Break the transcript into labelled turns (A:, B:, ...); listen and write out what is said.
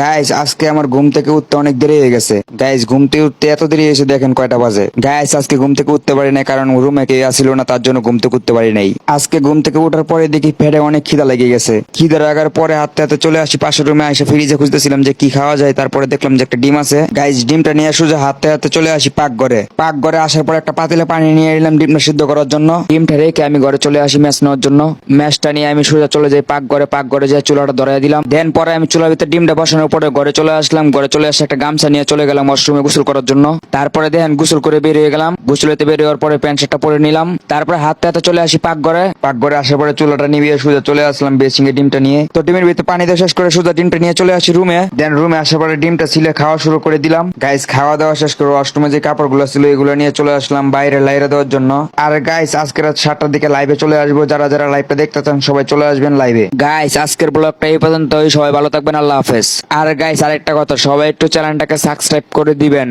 A: Guys আজকে আমার ঘুম থেকে উঠতে অনেক দেরি হয়ে গেছে। গাইস ঘুম থেকে উঠতে এত দেরি হয়েছে দেখেন কয়টা বাজে। গাইস আজকে ঘুম থেকে উঠতে পারি নাই কারণ রুমে কে আসিল না, তার জন্য ঘুম থেকে উঠতে পারি নাই। আজকে ঘুম থেকে উঠার পরে দেখি পেটে অনেক খিদা লেগে গেছে। খিদা লাগার পরে হাতে হাতে চলে আসি পাশের রুমে, এসে ফ্রিজে খুঁজতেছিলাম যে কি খাওয়া যায়। তারপরে দেখলাম যে একটা ডিম আছে। গাইস ডিমটা নিয়ে সোজা হাতে হাতে চলে আসি পাকঘরে। পাকঘরে আসার পর একটা পাতিলে পানি নিয়ে এলাম ডিমটা সিদ্ধ করার জন্য। ডিমটা রেখে আমি ঘরে চলে আসি ম্যাচ নেওয়ার জন্য। ম্যাচটা নিয়ে আমি সোজা চলে যাই পাকঘরে। পাকঘরে যাই চুলাটা ধরাই দিলাম। দেন পরে আমি চুলার ভিতরে ডিমটা বসানোর পরে ঘরে চলে আসলাম। ঘরে চলে আসে একটা গামছা নিয়ে চলে গেলাম ওয়াশরুমে গোসল করার জন্য। তারপরে দেখেন গোসল করে বেরিয়ে গেলাম। গোসলেতে বেরিয়ে হওয়ার পরে প্যান্ট শার্টটা পরে নিলাম। তারপরে হাতে হাতে চলে আসি পাকঘরে। পাকঘরে আসার পরে চুলাটা নিভিয়ে সোজা চলে আসলাম বেসিং এ ডিমটা নিয়ে। তো ডিমের ভিতরে পানি দিয়ে শেষ করে সোজা ডিমটা নিয়ে চলে আসি রুমে। দেন রুমে আসার পরে ডিমটা ছিলে খাওয়া শুরু করে দিলাম। গাইস খাওয়া দাওয়া শেষ করে ওয়াশরুমে যে কাপড়গুলো ছিল এগুলো নিয়ে চলে আসলাম বাইরে লাইরে দেওয়ার জন্য। আর গাইস আজকে রাত 7টার দিকে লাইভে চলে আসবো। যারা যারা লাইভটা দেখতে চান সবাই চলে আসবেন লাইভে। গাইস আজকের ব্লগটা এই পর্যন্তই। সবাই ভালো থাকবেন, আল্লাহ হাফেজ। আর গাইস আরেকটা কথা, সবাই একটু চ্যানেলটাকে সাবস্ক্রাইব করে দিবেন।